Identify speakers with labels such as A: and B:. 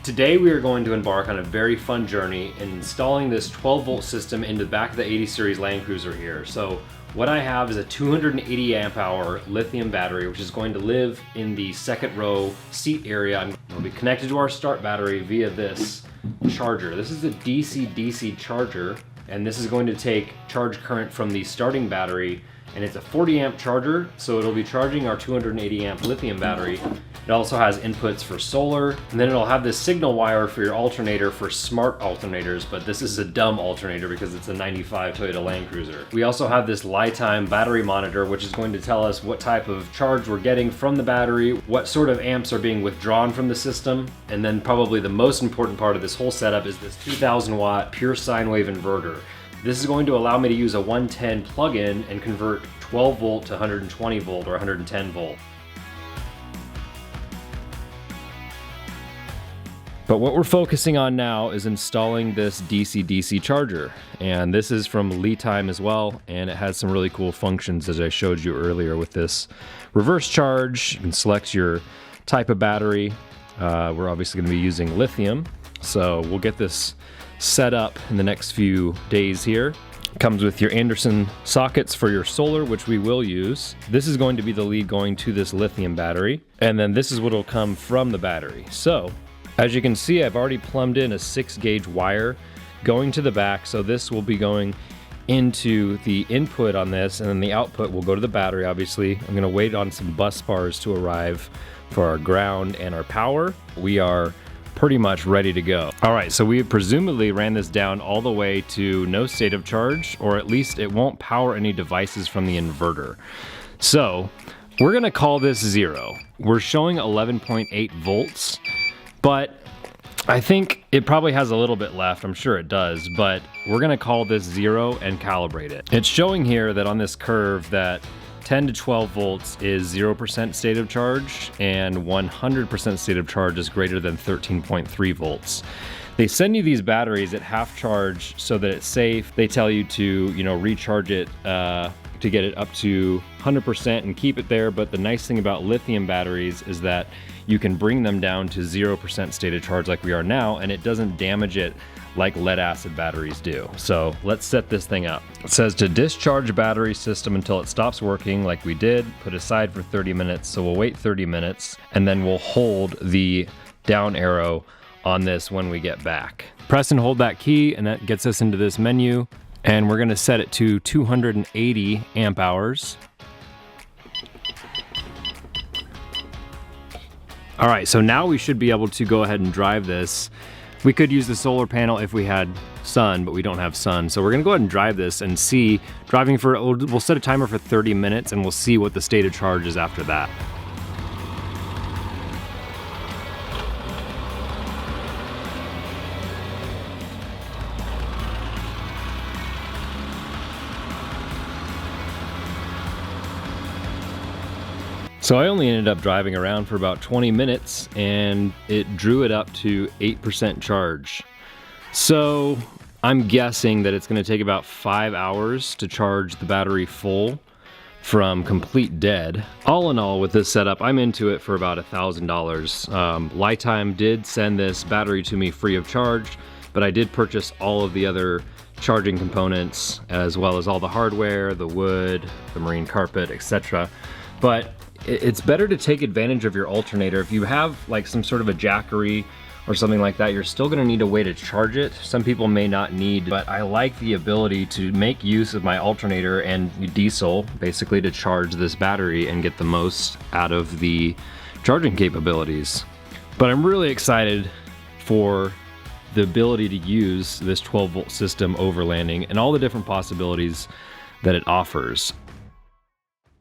A: Today we are going to embark on a very fun journey in installing this 12-volt system into the back of the 80 series Land Cruiser here. So what I have is a 280 amp hour lithium battery, which is going to live in the second row seat area. It'll be connected to our start battery via this charger. This is a DC-DC charger, and this is going to take charge current from the starting battery, and it's a 40 amp charger, so it'll be charging our 280 amp lithium battery. It also has inputs for solar, and then it'll have this signal wire for your alternator for smart alternators, but this is a dumb alternator because it's a 95 Toyota Land Cruiser. We also have this LiTime battery monitor, which is going to tell us what type of charge we're getting from the battery, what sort of amps are being withdrawn from the system, and then probably the most important part of this whole setup is this 2000 watt pure sine wave inverter. This is going to allow me to use a 110 plug-in and convert 12 volt to 120 volt or 110 volt. But what we're focusing on now is installing this DC-DC charger. And this is from LiTime as well, and it has some really cool functions as I showed you earlier with this reverse charge. You can select your type of battery. We're obviously going to be using lithium, so we'll get this set up in the next few days here. Comes with your Anderson sockets for your solar, which we will use. This is going to be the lead going to this lithium battery, and then this is what will come from the battery. So as you can see, I've already plumbed in a 6-gauge wire going to the back, so this will be going into the input on this, and then the output will go to the battery, obviously. I'm gonna wait on some bus bars to arrive for our ground and our power. We are pretty much ready to go. All right, so we presumably ran this down all the way to no state of charge, or at least it won't power any devices from the inverter. So we're gonna call this 0. We're showing 11.8 volts. But I think it probably has a little bit left, I'm sure it does, but we're gonna call this 0 and calibrate it. It's showing here that on this curve that 10 to 12 volts is 0% state of charge, and 100% state of charge is greater than 13.3 volts. They send you these batteries at half charge so that it's safe. They tell you to, recharge it to get it up to 100% and keep it there, but the nice thing about lithium batteries is that you can bring them down to 0% state of charge like we are now, and it doesn't damage it like lead acid batteries do. So let's set this thing up. It says to discharge battery system until it stops working like we did, put aside for 30 minutes. So we'll wait 30 minutes and then we'll hold the down arrow on this when we get back. Press and hold that key and that gets us into this menu, and we're gonna set it to 280 amp hours. All right, so now we should be able to go ahead and drive this. We could use the solar panel if we had sun, but we don't have sun. So we're gonna go ahead and drive this and see, we'll set a timer for 30 minutes and we'll see what the state of charge is after that. So I only ended up driving around for about 20 minutes and it drew it up to 8% charge. So I'm guessing that it's gonna take about 5 hours to charge the battery full from complete dead. All in all, with this setup, I'm into it for about $1,000. LiTime did send this battery to me free of charge, but I did purchase all of the other charging components as well as all the hardware, the wood, the marine carpet, etc. But it's better to take advantage of your alternator. If you have like some sort of a jackery or something like that, you're still gonna need a way to charge it. Some people may not need, but I like the ability to make use of my alternator and diesel basically to charge this battery and get the most out of the charging capabilities. But I'm really excited for the ability to use this 12-volt system overlanding and all the different possibilities that it offers.